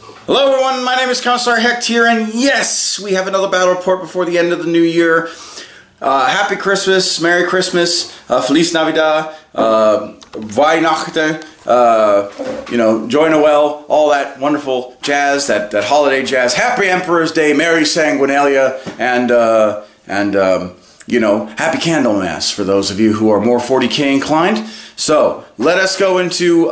Hello everyone, my name is Commissar Hecht here, and yes, we have another battle report before the end of the new year. Happy Christmas, Merry Christmas, Feliz Navidad, Weihnachten, Joy Noel, all that wonderful jazz, that holiday jazz. Happy Emperor's Day, Merry Sanguinalia, and Happy Candlemas for those of you who are more 40k inclined. So, let us go into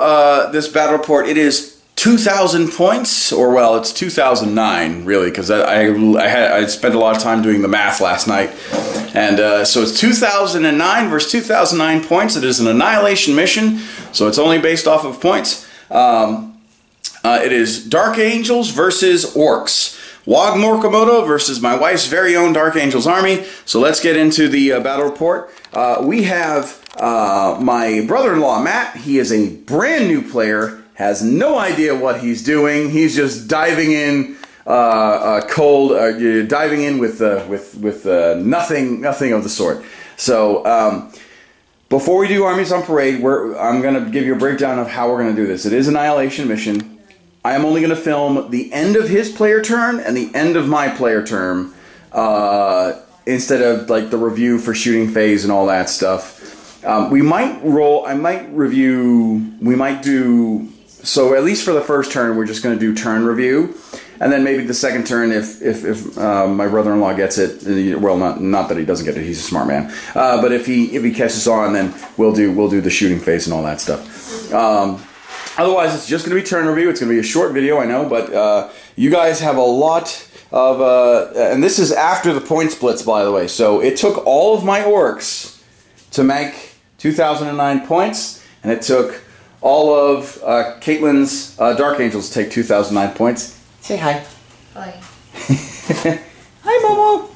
this battle report. It is 2,000 points, or well, it's 2009 really, because I spent a lot of time doing the math last night, and so it's 2009 versus 2009 points. It is an Annihilation mission, so it's only based off of points. It is Dark Angels versus Orks. Wog Morkomoto versus my wife's very own Dark Angels army. So let's get into the battle report. We have my brother-in-law Matt. He is a brand new player. Has no idea what he's doing. He's just diving in diving in with nothing of the sort. So before we do armies on parade, I'm going to give you a breakdown of how we're going to do this. It is an Annihilation mission. I am only going to film the end of his player turn and the end of my player turn instead of like the review for shooting phase and all that stuff. We might do. So at least for the first turn, we're just going to do turn review, and then maybe the second turn, if my brother-in-law gets it, well, not that he doesn't get it, he's a smart man, but if he catches on, then we'll do the shooting phase and all that stuff. Otherwise, it's just going to be turn review. It's going to be a short video, I know, but you guys have a lot of, and this is after the point splits, by the way. So it took all of my orcs to make 2009 points, and it took all of Caitlin's Dark Angels take 2009 points. Say hi. Hi. Hi, Momo.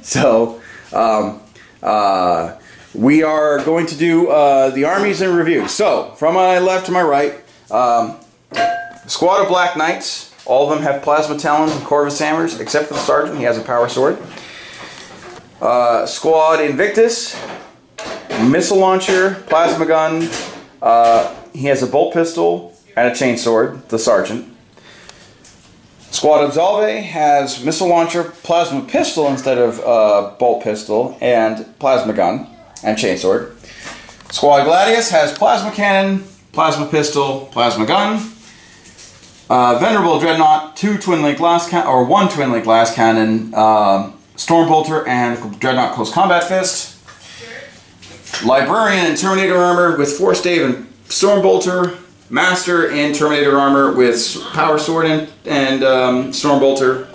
So, we are going to do the armies in review. So, from my left to my right, squad of Black Knights. All of them have Plasma Talons and Corvus Hammers, except for the Sergeant. He has a Power Sword. Squad Invictus, Missile Launcher, Plasma Gun. He has a bolt pistol and a chainsword, the Sergeant. Squad Absolve has missile launcher, plasma pistol instead of bolt pistol, and plasma gun and chainsword. Squad Gladius has plasma cannon, plasma pistol, plasma gun. Venerable Dreadnought, one twin link glass cannon, Stormbolter, and Dreadnought close combat fist. Librarian and Terminator armor with Force Stave and Stormbolter, Master in Terminator armor with Power Sword and Stormbolter,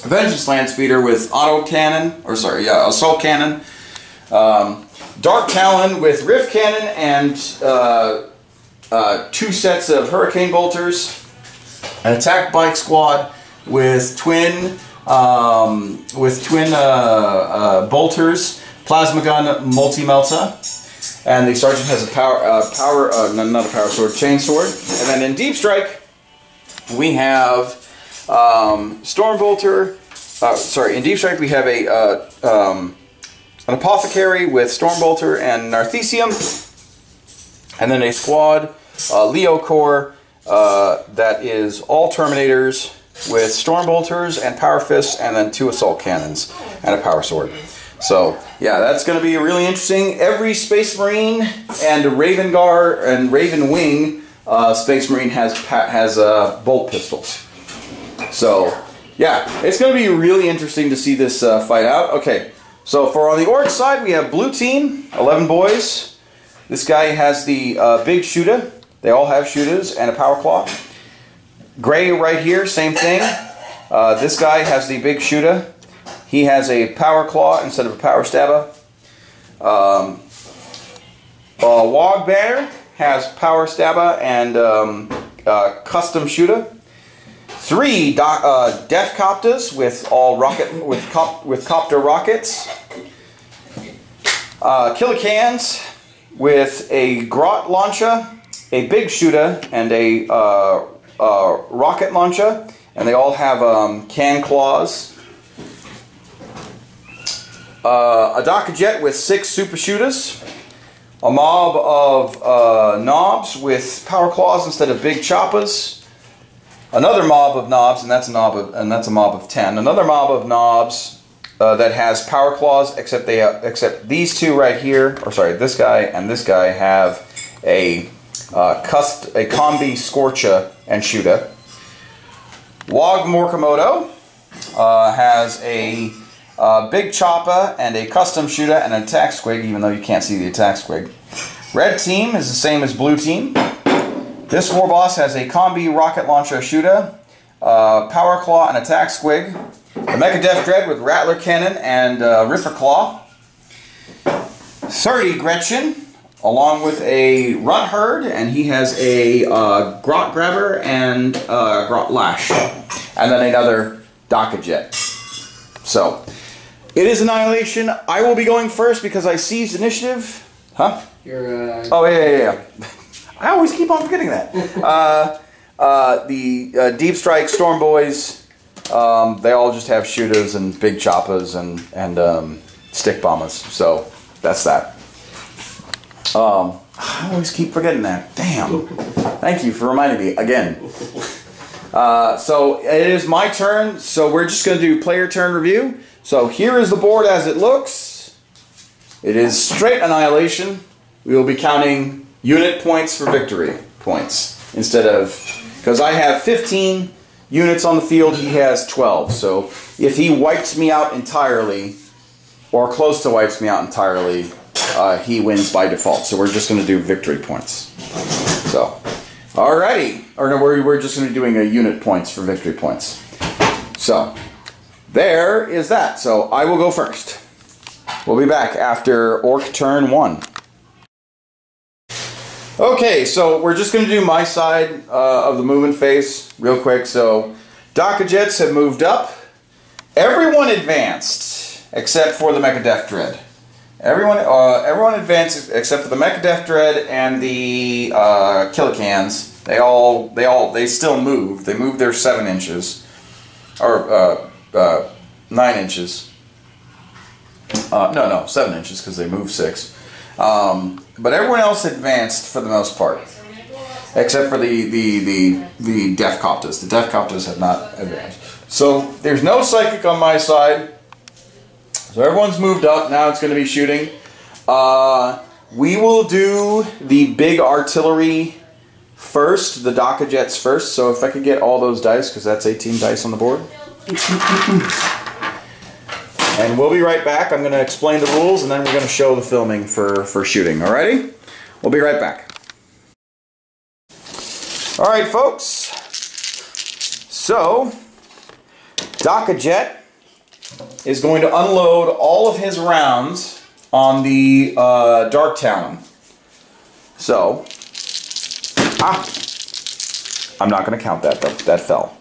Vengeance Landspeeder with Assault Cannon, Dark Talon with Rift Cannon and 2 sets of Hurricane Bolters, an Attack Bike Squad with twin bolters, Plasma Gun, Multi-Melta. And the Sergeant has a not a Power Sword, Chain Sword. And then in Deep Strike, we have Stormbolter. In Deep Strike we have an Apothecary with Stormbolter and Narthesium. And then a squad, Leo Corps, that is all Terminators with Stormbolters and Power Fists, and then 2 Assault Cannons and a Power Sword. So, yeah, that's going to be really interesting. Every Space Marine and Raven Guard and Raven Wing Space Marine has bolt pistols. So, yeah, it's going to be really interesting to see this fight out. Okay, so on the Orc side, we have blue team, 11 boys. This guy has the big shooter. They all have shooters and a power claw. Gray right here, same thing. This guy has the big shooter. He has a power claw instead of a power stabber. Wog Bear has power stabber and custom shooter. 3 Death Copters with all with copter rockets. Killer Cans with a Grot launcher, a big shooter, and a rocket launcher, and they all have can claws. A Daka Jet with 6 super shooters, a mob of knobs with power claws instead of big choppers, another mob of knobs, and that's a mob of 10. Another mob of knobs that has power claws, except these two right here, or sorry, this guy and this guy have a combi Scorcha and Shuda. Wog Morkomoto has a big Choppa and a custom Shuda and an attack squig, even though you can't see the attack squig. Red team is the same as blue team. This war boss has a combi rocket launcher Shuda, power claw and attack squig. The Mecha Death Dread with Rattler Cannon and Ripper Claw. 30 Gretchen, along with a Runt Herd, and he has a Grot Grabber and Grot Lash. And then another Dakajet. So, it is Annihilation. I will be going first because I seized initiative. Huh? Oh, yeah. I always keep on forgetting that. The Deep Strike Storm Boys, they all just have Shudas and big Choppas and stick bombers. So, that's that. I always keep forgetting that. Damn. Thank you for reminding me again. So it is my turn. So we're just going to do player turn review. So here is the board as it looks. It is straight Annihilation. We will be counting unit points for victory points instead of, because I have 15 units on the field. He has 12. So if he wipes me out entirely, or close to wipes me out entirely, he wins by default. So we're just going to do victory points. So, alrighty. Or no, we're just going to be doing a unit points for victory points. So, there is that. So, I will go first. We'll be back after Orc turn 1. Okay, so we're just going to do my side of the movement phase real quick. So, Dakajets have moved up. Everyone advanced except for the Mecha Death Dread. Everyone advanced except for the Mecha Death Dread and the Killicans. They still moved. They moved their 7 inches. Or 9 inches. No, 7 inches because they moved 6. But everyone else advanced for the most part. Except for the Death Coptas. The Death Coptas have not advanced. So there's no Psychic on my side. So everyone's moved up. Now it's going to be shooting. We will do the big artillery first, the Dakajets first. So if I could get all those dice, because that's 18 dice on the board. And we'll be right back. I'm going to explain the rules, and then we're going to show the filming for shooting. Alrighty? We'll be right back. Alright, folks. So, Dakajet is going to unload all of his rounds on the Dark Talon. So, I'm not going to count that. That fell.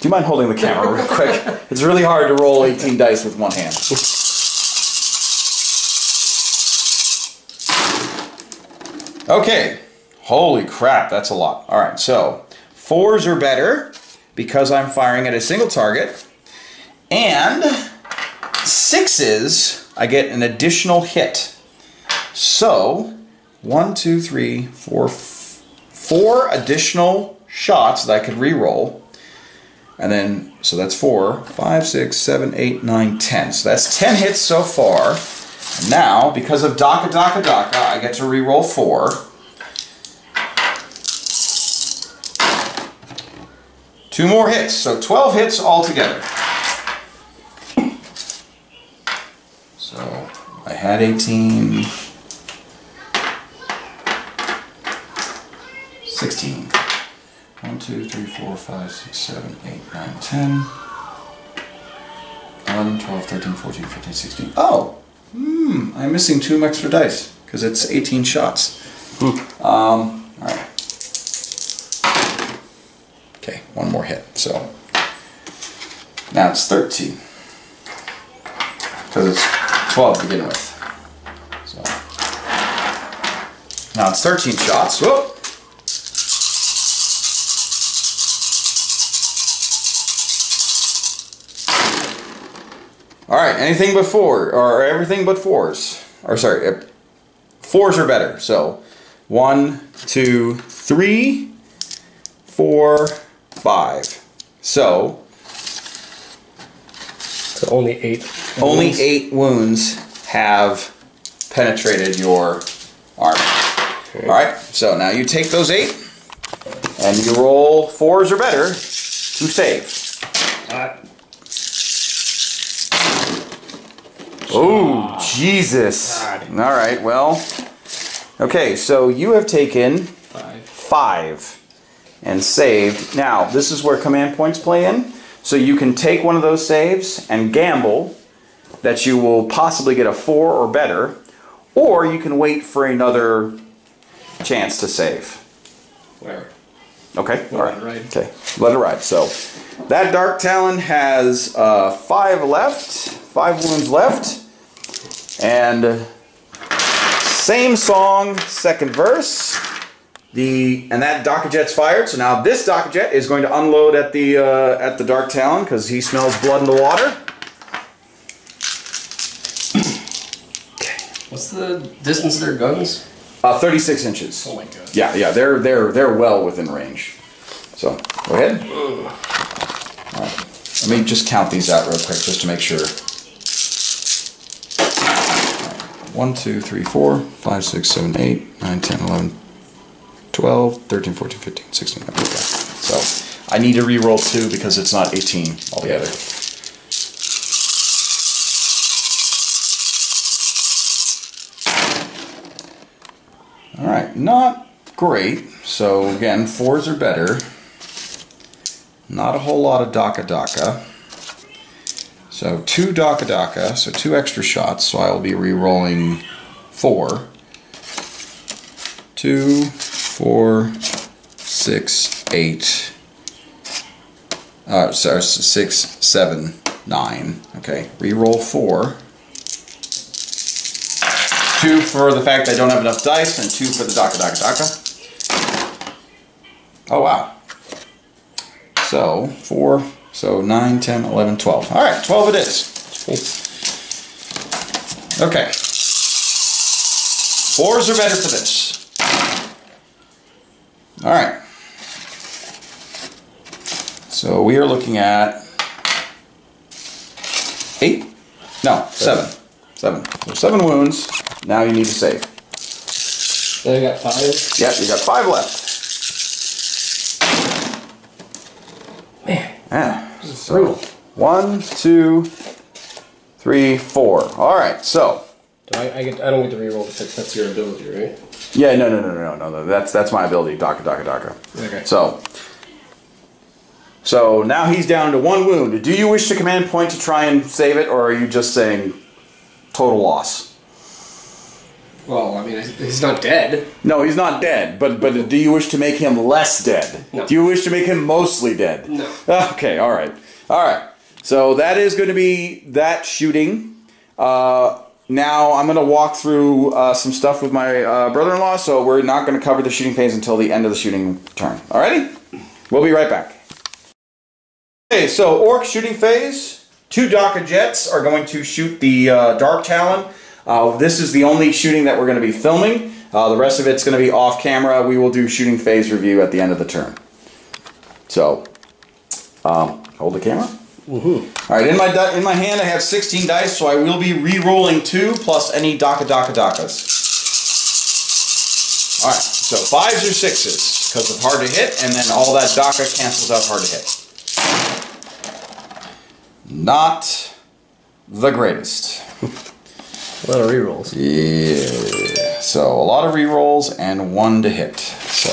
Do you mind holding the camera real quick? It's really hard to roll 18 dice with one hand. Okay. Holy crap, that's a lot. Alright, so 4s are better because I'm firing at a single target. And 6s, I get an additional hit. So, 1, 2, 3, 4, 4 additional shots that I could re-roll. And then, so that's 4, 5, 6, 7, 8, 9, 10. So that's 10 hits so far. Now, because of Daka, I get to re-roll 4. Two more hits, so 12 hits altogether. So, I had 18, 16. 1, 2, 3, 4, 5, 6, 7, 8, 9, 10, 11, 12, 13, 14, 15, 16. Oh! I'm missing 2 extra dice, because it's 18 shots. Alright. Okay, one more hit, so now it's 13. Because it's 12 to begin with. So now it's 13 shots. Whoop! Alright, anything but 4, or everything but 4s. Or sorry, 4s are better. So 1, 2, 3. 3, 4, 5. So only 8. Only 8 wounds have penetrated your armor. Okay. Alright, so now you take those 8 and you roll 4s or better to save. Oh, Jesus. Alright, well. Okay, so you have taken 5 and saved. Now, this is where command points play in. So you can take one of those saves and gamble that you will possibly get a 4 or better, or you can wait for another chance to save. Where? Okay, all right. Let it ride. Okay, let it ride. So that Dark Talon has 5 left, 5 wounds left, and same song, second verse. And that Dock-a-Jet's fired. So now this Dock-a-Jet is going to unload at the Dark Talon because he smells blood in the water. What's the distance of their guns? 36 inches. Oh my god. Yeah, they're well within range. So go ahead. All right. Let me just count these out real quick just to make sure. 1, 2, 3, 4, 5, 6, 7, 8, 9, 10, 11, 12, 13, 14, 15, 16. Okay. So I need to re-roll 2 because it's not 18 altogether. Alright, not great. So again, 4s are better. Not a whole lot of Dock-a-Dock. So 2 Dock-a-Dock, so 2 extra shots. So I will be re-rolling 4. 2, 4, 6, 8. Sorry, 6, 7, 9. Okay, re-roll 4. 2 for the fact I don't have enough dice, and 2 for the Dock-a-Dock. Oh, wow. So, 4, so 9, 10, 11, 12. Alright, 12 it is. Okay. 4s are better for this. Alright. So we are looking at 8? No, 7. 7. So 7 wounds. Now you need to save. Then I got 5? Yep, you got 5 left. Man. Yeah. So 1, 2, 3, 4. Alright, so. I don't get to reroll the 6. That's your ability, right? Yeah, no. That's my ability, Dock-a-Dock. Okay. So now he's down to 1 wound. Do you wish to command point to try and save it, or are you just saying total loss? Well, I mean, he's not dead. No, he's not dead, but do you wish to make him less dead? No. Do you wish to make him mostly dead? No. Okay, alright. So that is going to be that shooting. Now I'm going to walk through some stuff with my brother-in-law, so we're not going to cover the shooting phase until the end of the shooting turn. Alrighty? We'll be right back. Okay, so Orc shooting phase. 2 Dock-a-Jets are going to shoot the Dark Talon. This is the only shooting that we're going to be filming. The rest of it's going to be off camera. We will do shooting phase review at the end of the turn. So, hold the camera. All right, in my hand I have 16 dice, so I will be re-rolling 2 plus any Dock-a-Dock-a-Dockas. All right, so 5s or 6s because of hard to hit, and then all that Dock-a cancels out hard to hit. Not the greatest. A lot of rerolls. Yeah. So a lot of rerolls and 1 to hit. So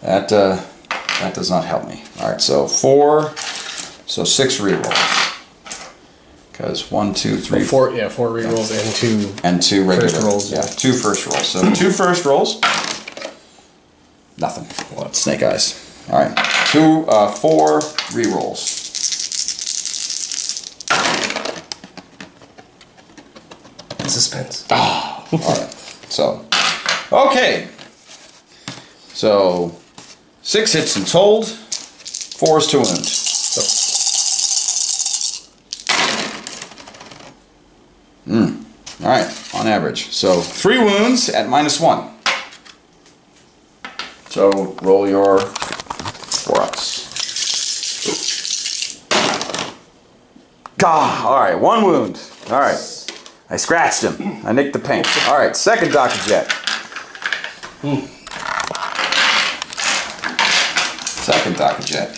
that does not help me. All right. So 4. So 6 rerolls. Because 1, 2, 3, 4. Yeah, 4 rerolls and 2 regular first rolls. Yeah, 2 first rolls. So 2 first rolls. Nothing. What? Snake eyes. All right. 4 rerolls. Suspense. Oh, alright. So, okay. So, 6 hits in told, 4s to wound. Alright, on average. So, 3 wounds at -1. So roll your for us. Gah! Alright, 1 wound. Alright. I scratched him. I nicked the paint. Alright, second Daka Jet. Second Daka Jet.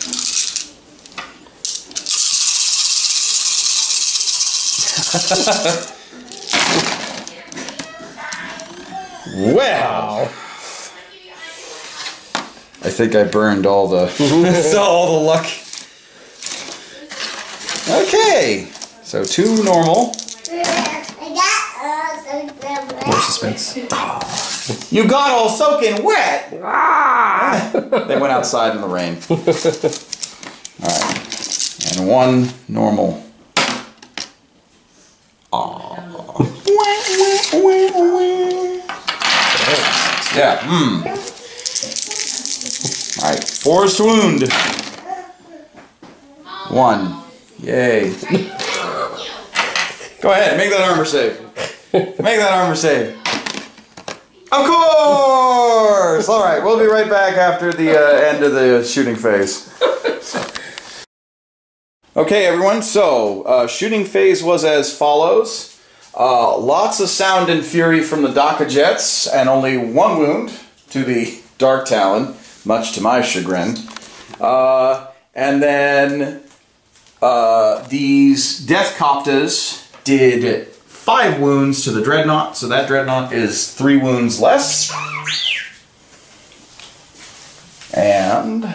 Well, I think I burned all the all the luck. Okay, so 2 normal. More suspense. You got all soaking wet. They went outside in the rain. All right, and 1 normal. Yeah. Alright, force wound. 1. Yay. Go ahead, make that armor save. Make that armor save. Of course! Alright, we'll be right back after the end of the shooting phase. Okay, everyone, so shooting phase was as follows. Lots of sound and fury from the Daka Jets, and only 1 wound to the Dark Talon, much to my chagrin. And then these Death Coptas did 5 wounds to the Dreadnought, so that Dreadnought is 3 wounds less. And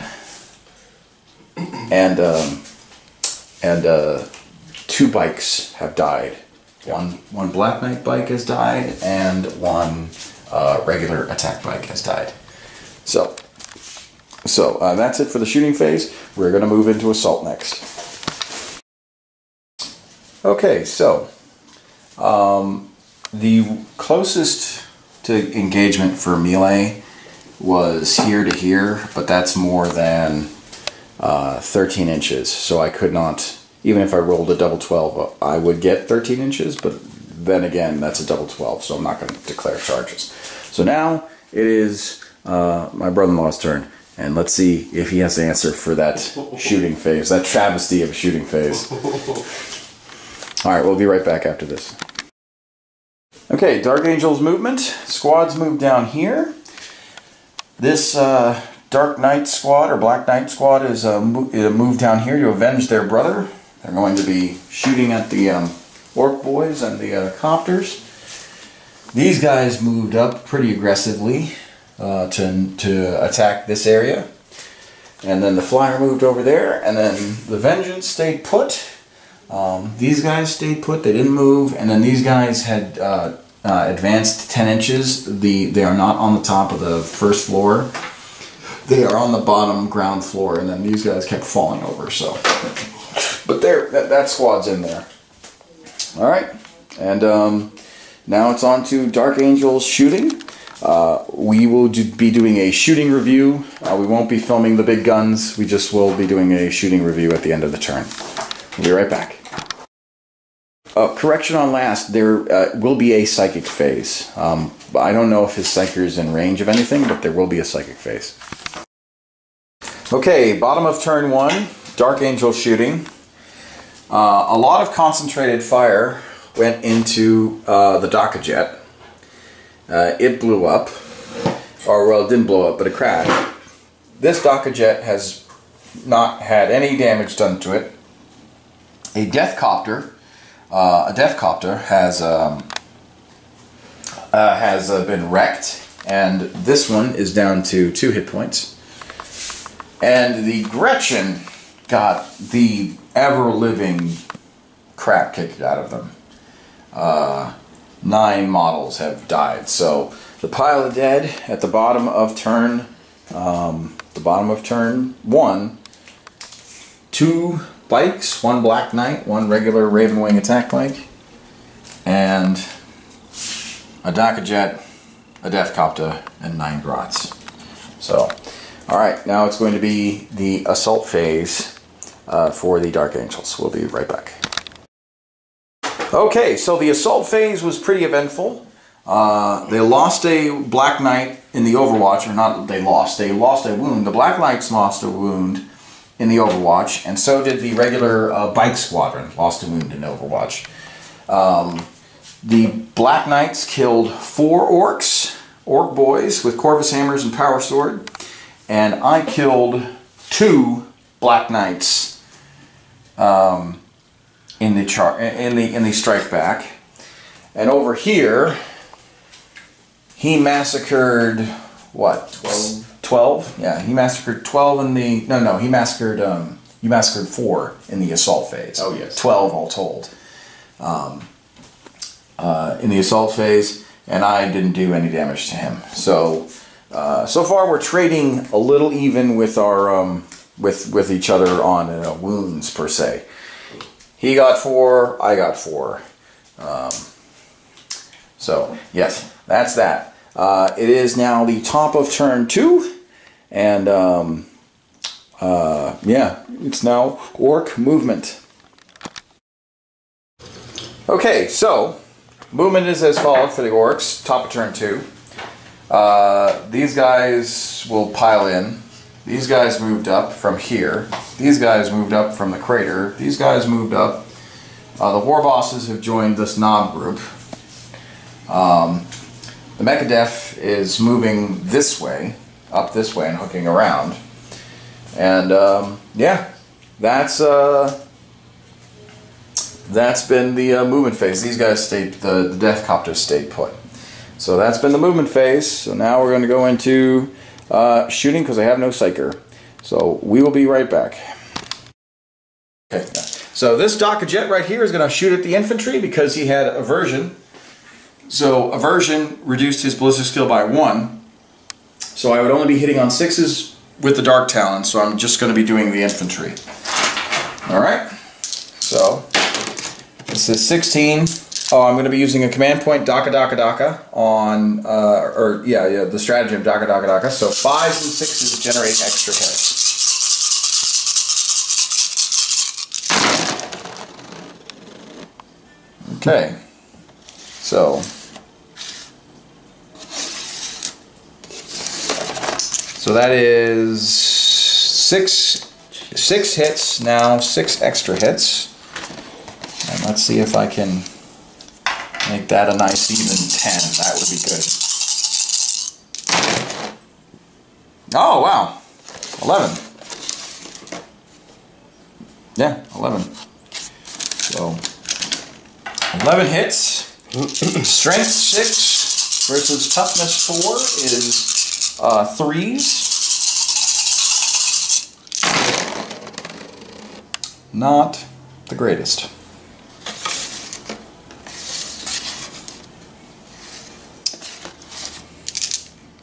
2 bikes have died. One Black Knight bike has died, and 1 regular attack bike has died. So that's it for the shooting phase. We're going to move into assault next. Okay, so the closest to engagement for melee was here to here, but that's more than 13 inches, so I could not, even if I rolled a double 12, I would get 13 inches, but then again, that's a double 12, so I'm not going to declare charges. So now it is my brother-in-law's turn, and let's see if he has to answer for that shooting phase, that travesty of a shooting phase. Alright, we'll be right back after this. Okay, Dark Angel's movement. Squads move down here. This Dark Knight squad, or Black Knight squad, is moved down here to avenge their brother. They're going to be shooting at the Orc boys and the copters. These guys moved up pretty aggressively to attack this area. And then the flyer moved over there, and then the Vengeance stayed put. These guys stayed put, they didn't move, and then these guys had advanced 10 inches. They are not on the top of the first floor. They are on the bottom ground floor, and then these guys kept falling over, so. But that squad's in there. Alright, and now it's on to Dark Angel's shooting. We will be doing a shooting review. We won't be filming the big guns, we just will be doing a shooting review at the end of the turn. We'll be right back. Correction on last, there will be a psychic phase. I don't know if his psyker is in range of anything, but there will be a psychic phase. Okay, bottom of turn 1, Dark Angel shooting. A lot of concentrated fire went into the Daka Jet. It blew up. Or, well, it didn't blow up, but it crashed. This Daka Jet has not had any damage done to it. A Death Copter has been wrecked, and this one is down to 2 hit points. And the Gretchen got the ever-living crap kicked out of them. 9 models have died. So the pile of dead at the bottom of turn, 1, 2 bikes, 1 Black Knight, 1 regular Ravenwing attack bike, and a Daka Jet, a Death Copter, and 9 Grots. So, alright, now it's going to be the assault phase for the Dark Angels. We'll be right back. Okay, so the assault phase was pretty eventful. They lost a Black Knight in the Overwatch, or not they lost a wound. The Black Knights lost a wound in the Overwatch, and so did the regular Bike Squadron, lost a wound in Overwatch. The Black Knights killed 4 orcs, orc boys, with Corvus hammers and power sword, and I killed 2 Black Knights in the strike back. And over here, he massacred what? 12? Yeah, he massacred 12 in the... No, he massacred 4 in the assault phase. Oh, yes. 12 all told. In the assault phase, and I didn't do any damage to him. So, so far we're trading a little even with our with each other on wounds per se. He got 4, I got 4. So yes, that's that. It is now the top of turn 2, and yeah, it's now orc movement. Okay, so movement is as follows for the orcs. Top of turn 2. These guys will pile in. These guys moved up from here. These guys moved up from the crater. These guys moved up. The war bosses have joined this knob group. The Mechadef is moving this way, up this way, and hooking around. And yeah, that's been the movement phase. These guys stayed, the Death Copters stayed put. So that's been the movement phase. So now we're going to go into shooting because I have no Psyker. So we will be right back. Okay. So this Jet right here is going to shoot at the infantry because he had aversion. So aversion reduced his ballistic skill by 1. So I would only be hitting on 6s with the Dark Talon. So I'm just going to be doing the infantry. All right. So this is 16. Oh, I'm going to be using a command point Daka on, the stratagem Daka. So 5s and 6s generate extra hits. Okay, so that is 6 hits now, 6 extra hits, and let's see if I can make that a nice even 10. That would be good. Oh wow, 11. Yeah, 11. So 11 hits. Strength 6 versus toughness 4 is 3s. Not the greatest.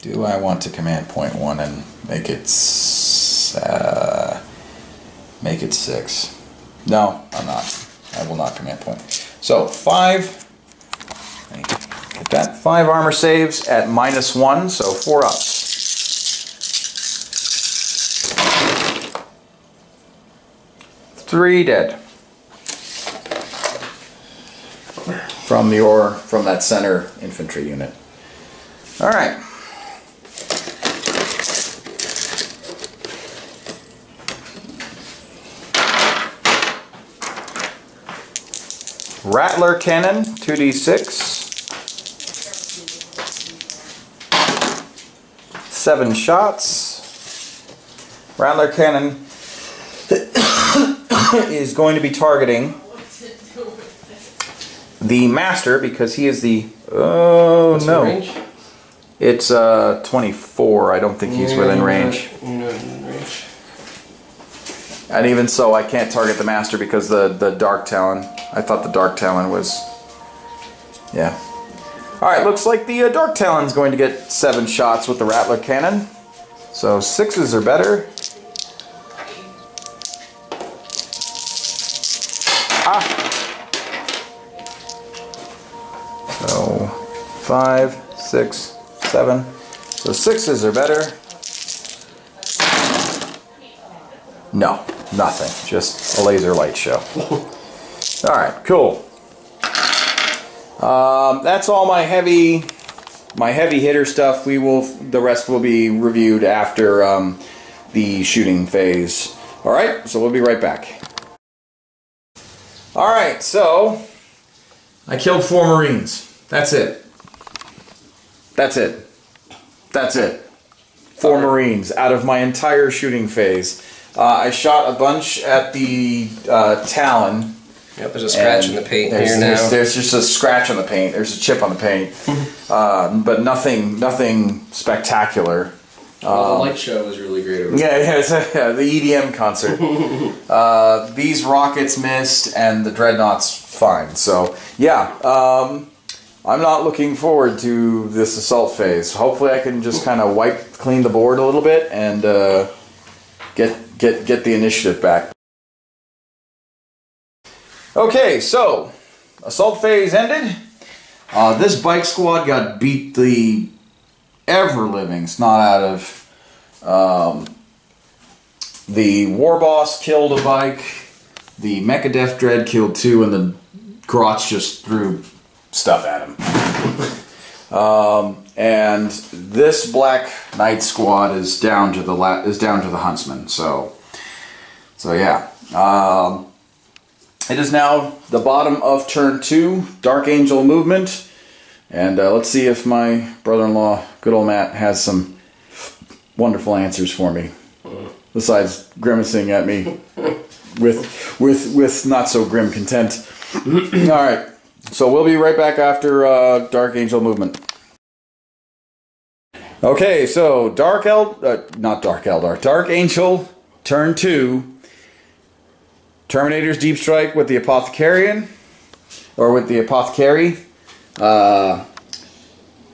Do I want to command point 1 and make it 6? No, I'm not. I will not command point. So 5. Get that. 5 armor saves at -1, so 4 up. Three dead. From that center infantry unit. All right. Rattler cannon, 2d6. 7 shots. Rattler cannon is going to be targeting the master because he is the... Oh, what's no. Range? It's 24. I don't think he's within range. And even so, I can't target the master because the Dark Talon. I thought the Dark Talon was... Yeah. Alright, looks like the Dark Talon's going to get 7 shots with the Rattler Cannon. So 6s are better. Ah! So 5, 6, 7. So 6s are better. No, nothing. Just a laser light show. Alright, cool. That's all my heavy my heavy hitter stuff, the rest will be reviewed after the shooting phase. Alright, so we'll be right back. Alright, so I killed 4 Marines. That's it. That's it. That's it. 4 Marines out of my entire shooting phase. I shot a bunch at the Talon. Yep, there's a scratch in the paint here now. There's just a scratch on the paint. There's a chip on the paint. But nothing spectacular. Well, the light show was really great over there. Yeah, the EDM concert. These rockets missed, and the Dreadnought's fine. So, yeah, I'm not looking forward to this assault phase. Hopefully I can just kind of clean the board a little bit and get the initiative back. Okay, so assault phase ended. This bike squad got beat the ever-living snot out of. The war boss killed a bike. The Mecha Death Dread killed 2, and the Grotz just threw stuff at him. And this Black Knight squad is down to the Huntsman. So yeah. It is now the bottom of turn 2, Dark Angel movement, and let's see if my brother-in-law, good old Matt, has some wonderful answers for me. Besides grimacing at me with not so grim content. All right, so we'll be right back after Dark Angel movement. Okay, so Dark Angel, turn 2. Terminator's Deep Strike with the Apothecarian, or with the Apothecary.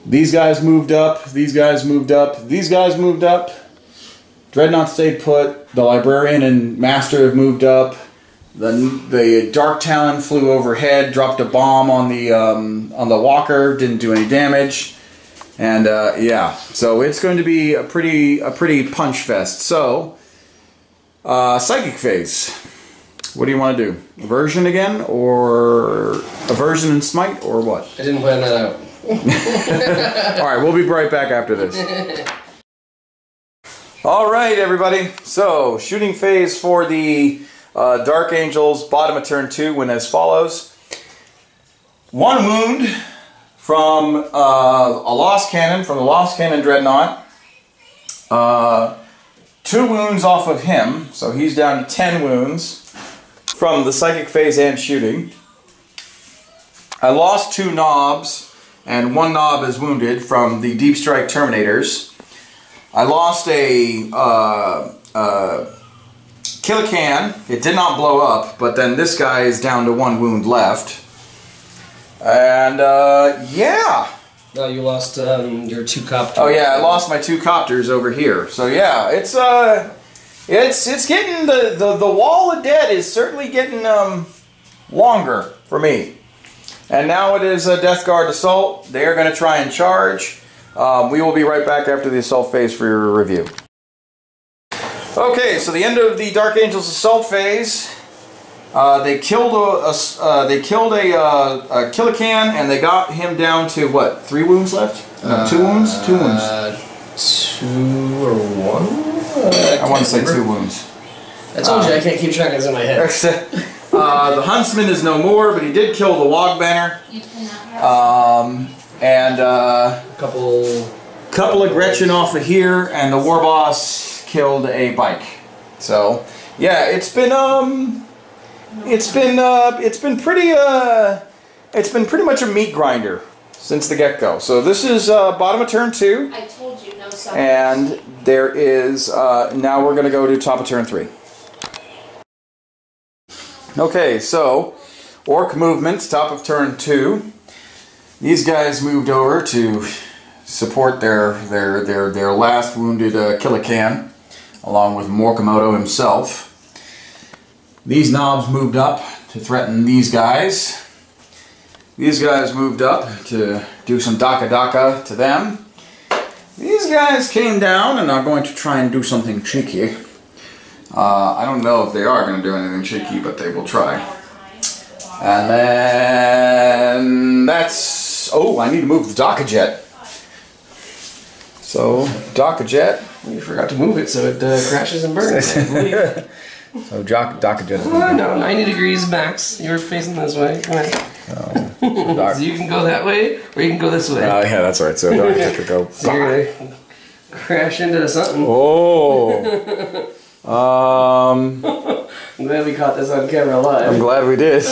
These guys moved up, these guys moved up, these guys moved up. Dreadnought stayed put, the Librarian and Master have moved up. The Dark Talon flew overhead, dropped a bomb on the Walker, didn't do any damage. And yeah, so it's going to be a pretty punch fest. So, Psychic phase. What do you want to do? Aversion again, or Aversion and Smite, or what? I didn't plan that out. Alright, we'll be right back after this. Alright, everybody. So, shooting phase for the Dark Angels, bottom of turn 2, went as follows. 1 wound from a Lost Cannon, from the Lost Cannon Dreadnought. 2 wounds off of him, so he's down to 10 wounds. From the Psychic phase and shooting. I lost 2 knobs, and 1 knob is wounded from the Deep Strike Terminators. I lost a Killican. It did not blow up, but then this guy is down to 1 wound left. And yeah. No, you lost your 2 copters. Oh yeah, I lost my 2 copters over here. So yeah, it's getting the wall of dead is certainly getting longer for me. And now it is a Death Guard assault. They are going to try and charge. We will be right back after the assault phase for your review. Okay, so the end of the Dark Angels assault phase. They killed a Killican, and they got him down to what? 3 wounds left? No, 2 wounds. 2 wounds. 2 or 1. I want to say 2 wounds. I told you I can't keep track of this in my head. The Huntsman is no more, but he did kill the Wog Banner. And a couple of Gretchen off of here, and the War Boss killed a bike. So yeah, it's been pretty much a meat grinder since the get-go. So this is bottom of turn 2. I told you, no suckers. And there is, now we're going to go to top of turn 3. Okay, so, Orc movements, top of turn 2. These guys moved over to support their last wounded Killican, along with Morkamoto himself. These knobs moved up to threaten these guys. These guys moved up to do some Daka to them. These guys came down and are going to try and do something cheeky. I don't know if they are going to do anything cheeky, but they will try. And then that's... Oh, I need to move the Daka Jet. So, dock a jet. You forgot to move it so it crashes and burns. I believe. So, dock a jet. No, 90 degrees max. You're facing this way. Come on. So you can go that way, or you can go this way. Yeah, that's right. So, dock a jet could go. So you're gonna crash into something. Oh. I'm glad we caught this on camera live. I'm glad we did.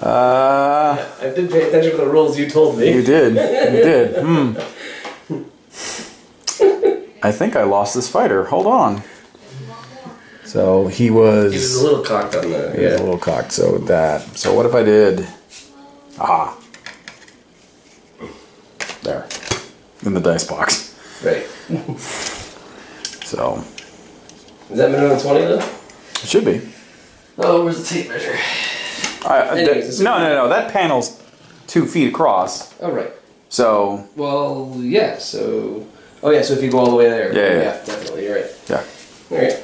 I did pay attention to the rules you told me. You did. You did. I think I lost this fighter. Hold on. So he was. He was a little cocked on the. He was a little cocked. So that. So what if I did? There. In the dice box. Right. So. Is that minimum 20 though? It should be. Oh, where's the tape measure? No. That panel's 2 feet across. Oh, right. So. Well, yeah. So. Oh, yeah. So if you go all the way there. Yeah. Definitely. You're right. Yeah. All right.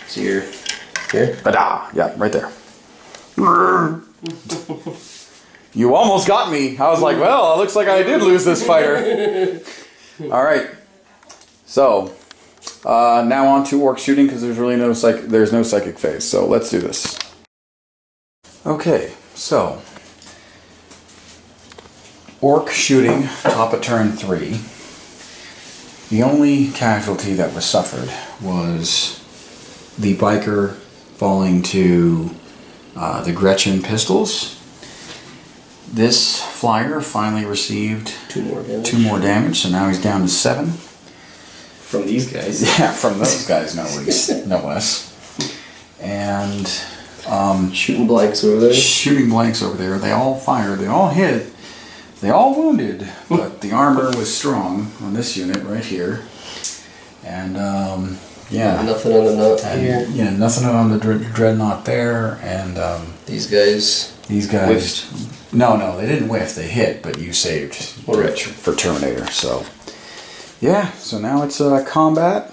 So you're here. Yeah, right there. You almost got me. I was like, well, it looks like I did lose this fighter. All right. So. Now on to orc shooting because there's really no psychic phase. So let's do this. Okay, so orc shooting top of turn 3. The only casualty that was suffered was the biker falling to the Gretchen pistols. This flyer finally received 2 more damage. 2 more damage, so now he's down to 7. From these guys. Yeah, from those guys, no less. And shooting blanks over there. Shooting blanks over there. They all fired. They all hit. They all wounded. But the armor was strong on this unit right here. And yeah. Nothing on the nut here. Yeah, nothing on the dreadnought there. And these guys. Whiffed. No, they didn't whiff. They hit, but you saved for Terminator. So. Yeah, so now it's combat,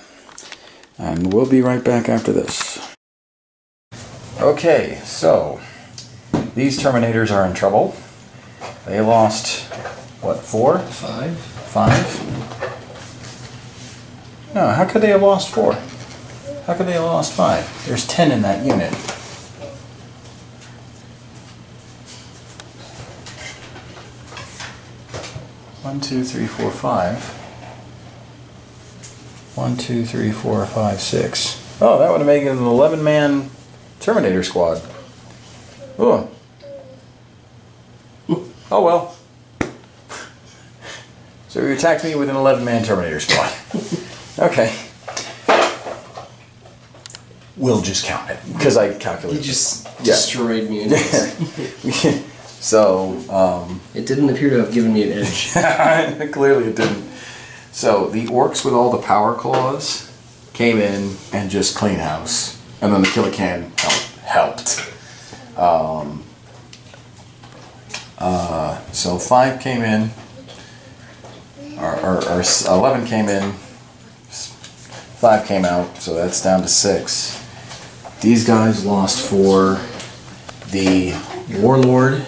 and we'll be right back after this. Okay, so these Terminators are in trouble. They lost, what, 4? 5? 5? No, how could they have lost 4? How could they have lost 5? There's 10 in that unit. One, 2, 3, 4, 5. 1, 2, 3, 4, 5, 6. Oh, that would have made it an 11-man Terminator squad. Oh. Oh well. So you attacked me with an 11-man Terminator squad. Okay. We'll just count it because I calculated. You just destroyed me. So. It didn't appear to have given me an edge. Clearly, it didn't. So the orcs with all the power claws came in and just clean house, and then the Killican helped. So 5 came in, or 11 came in, 5 came out, so that's down to 6. These guys lost 4. The warlord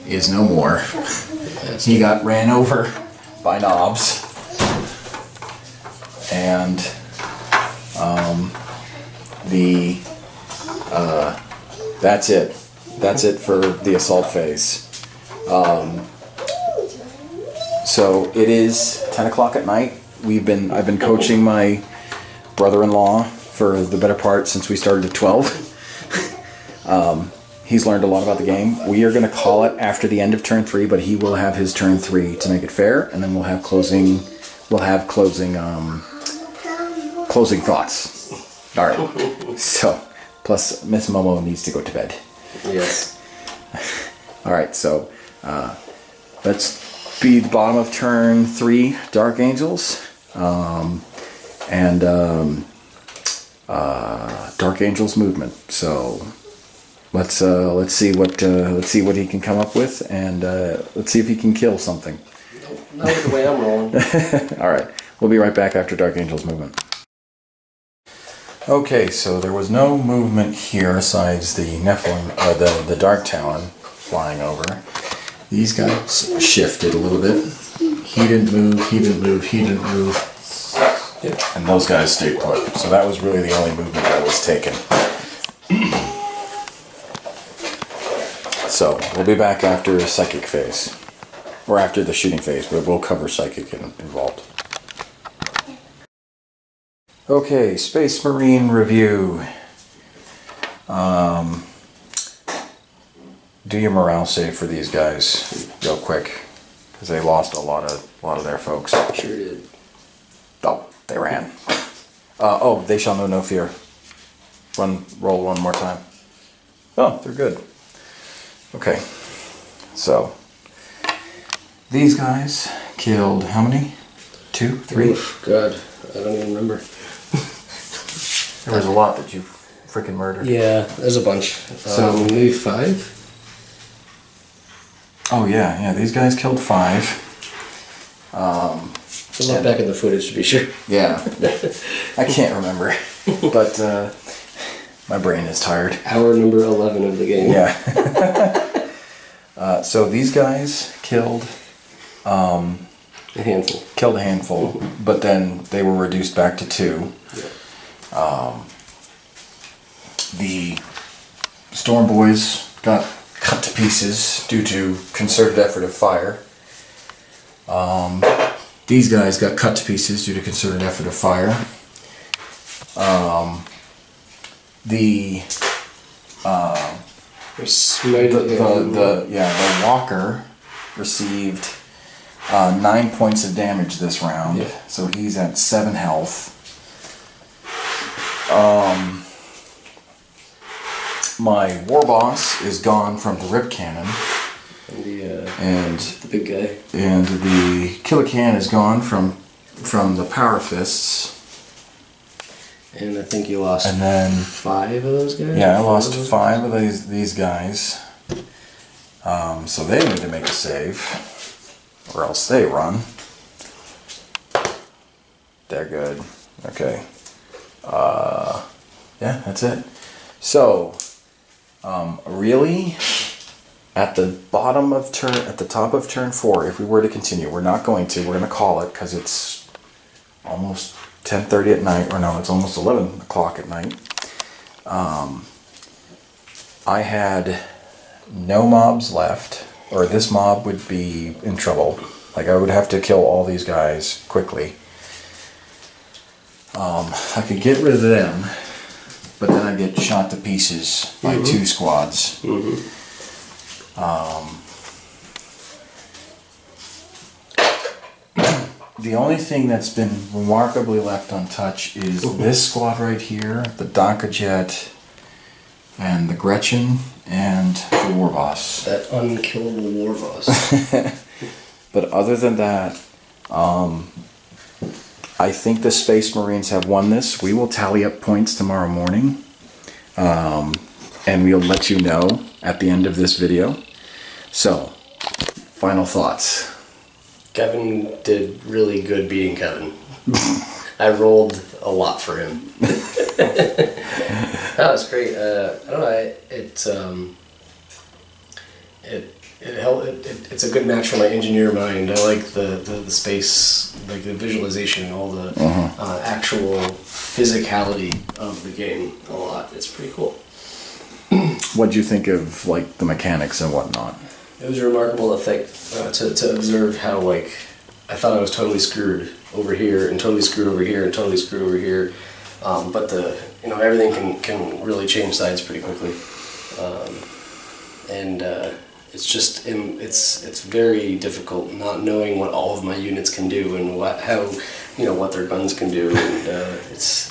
is no more. He got ran over by knobs, and that's it. That's it for the assault phase. So it is 10 o'clock at night. I've been coaching my brother-in-law for the better part since we started at 12. He's learned a lot about the game. We are going to call it after the end of turn 3, but he will have his turn 3 to make it fair, and then we'll have closing thoughts. All right. So, plus Miss Momo needs to go to bed. Yes. All right. So, let's be the bottom of turn 3, Dark Angels, and Dark Angels movement. So. Let's see what he can come up with, and let's see if he can kill something. Not with the way I'm rolling. All right, we'll be right back after Dark Angel's movement. Okay, so there was no movement here besides the Nephilim, the Dark Talon flying over. These guys shifted a little bit he didn't move, he didn't move, he didn't move. Yep. And those guys stayed put. So that was really the only movement that was taken. So we'll be back after the psychic phase. Or after the shooting phase, but we'll cover psychic involved. Okay, Space Marine review. Do your morale save for these guys real quick, because they lost a lot of their folks. Sure did. Oh, they ran. Oh, they shall know no fear. Roll one more time. Oh, they're good. Okay, so these guys killed how many? 2, 3? Oof, God, I don't even remember. There was a lot that you freaking murdered. Yeah, there's a bunch. So maybe 5? Oh yeah, these guys killed 5. I'll look back at the footage to be sure. Yeah, I can't remember, but my brain is tired. Hour number 11 of the game. Yeah. So these guys killed a handful. Killed a handful, but then they were reduced back to 2. Yeah. The Storm Boys got cut to pieces due to concerted effort of fire. These guys got cut to pieces due to concerted effort of fire. The Walker received 9 points of damage this round, yeah. So he's at 7 health. My war boss is gone from the rip cannon, and the big guy, and the kilocan is gone from the power fists. And I think you lost. And then 5 of those guys. Yeah, I lost 5 of these guys. So they need to make a save, or else they run. They're good. Okay. Yeah, that's it. So, really, at the bottom of at the top of turn 4, if we were to continue, we're not going to. We're going to call it because it's almost 10:30 at night, or no, it's almost 11 o'clock at night. I had no mobs left, or this mob would be in trouble. Like, I would have to kill all these guys quickly. I could get rid of them, but then I'd get shot to pieces by 2 squads. The only thing that's been remarkably left untouched is this squad right here, the Donka Jet, and the Gretchen, and the War Boss. That unkillable War Boss. But other than that, I think the Space Marines have won this. We will tally up points tomorrow morning, and we'll let you know at the end of this video. So, final thoughts. Kevin did really good beating Kevin. I rolled a lot for him. That was great. I don't know. It's a good match for my engineer mind. I like the space, like the visualization and all the actual physicality of the game a lot. It's pretty cool. What do you think of like the mechanics and whatnot? It was remarkable to observe how, like, I thought I was totally screwed over here and totally screwed over here and totally screwed over here, but everything can really change sides pretty quickly, and it's just it's very difficult not knowing what all of my units can do and what their guns can do, and it's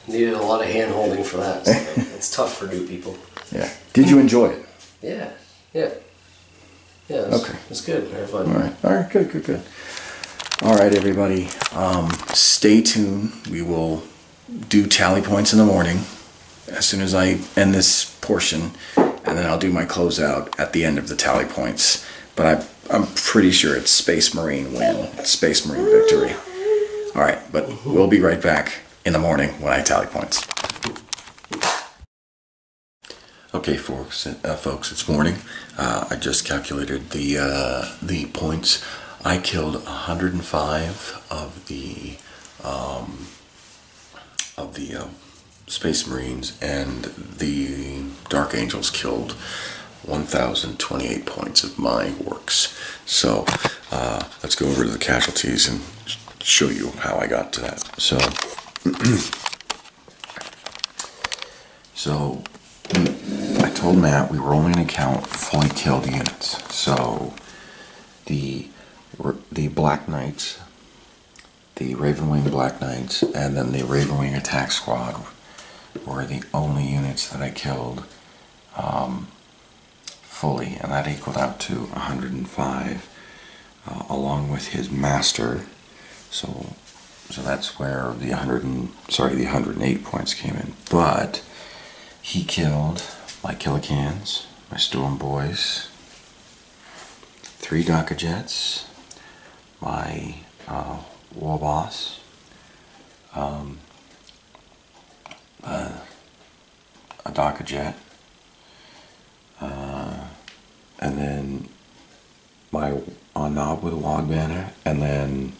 needed a lot of hand holding for that. So it's tough for new people. Yeah. Did you enjoy it? Yeah. Okay. It's good. Very fun. All right. Good. All right, everybody. Stay tuned. We will do tally points in the morning as soon as I end this portion, and then I'll do my closeout at the end of the tally points. But I'm pretty sure it's Space Marine win. It's Space Marine victory. All right, but we'll be right back in the morning when I tally points. Okay, folks, it's morning. I just calculated the points. I killed 105 of the Space Marines, and the Dark Angels killed 1,028 points of my Orks. So let's go over to the casualties and show you how I got to that. So, I told Matt we were only going to count fully killed units. So the Black Knights, the Ravenwing Black Knights, and then the Ravenwing Attack Squad were the only units that I killed fully, and that equaled out to 105, along with his master. So that's where the 108 points came in. But he killed my Killicans, my Storm Boys, 3 Daka Jets, my War Boss, a Daka Jet, and then my Knob with a Log Banner, and then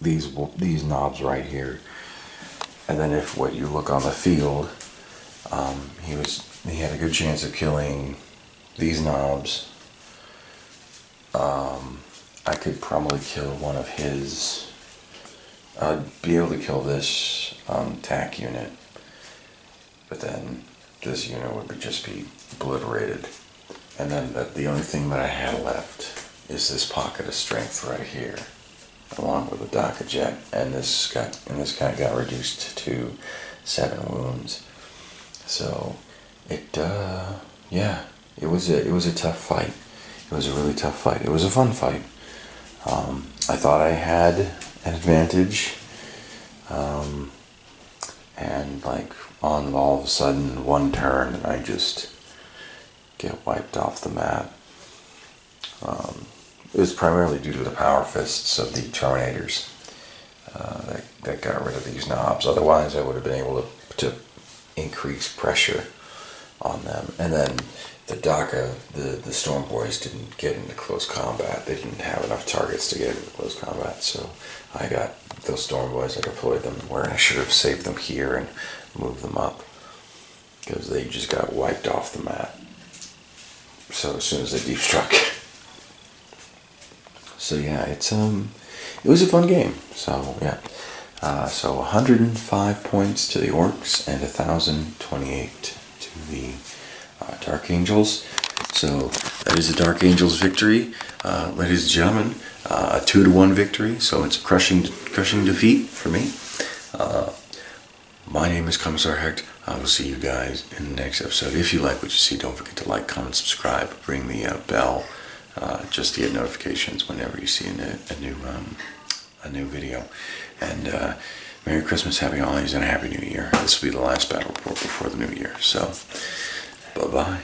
these knobs right here. And then if what you look on the field, he had a good chance of killing these knobs. I could probably kill one of his. I'd be able to kill this TAC unit, but then this unit would just be obliterated. And then the only thing that I had left is this pocket of strength right here, along with the Daka Jet, and this guy got reduced to 7 wounds. So it was a tough fight. It was a really tough fight. It was a fun fight. I thought I had an advantage, and like on all of a sudden one turn, and I just get wiped off the map. It was primarily due to the power fists of the Terminators that got rid of these knobs. Otherwise, I would have been able to increase pressure on them. And then the Daka, the Storm Boys didn't get into close combat. They didn't have enough targets to get into close combat. So I got those Storm Boys. I deployed them where I should have saved them here and moved them up, because they just got wiped off the map. So as soon as they deep struck. So yeah, it was a fun game. So yeah, so 105 points to the Orks and 1,028 to the Dark Angels. So that is a Dark Angels victory, ladies and gentlemen. A 2-1 victory. So it's a crushing defeat for me. My name is Commissar Hecht. I will see you guys in the next episode. If you like what you see, don't forget to like, comment, subscribe, ring the bell, just to get notifications whenever you see a new video. And Merry Christmas, Happy Holidays, and a Happy New Year. This will be the last battle report before the New Year. So, bye-bye.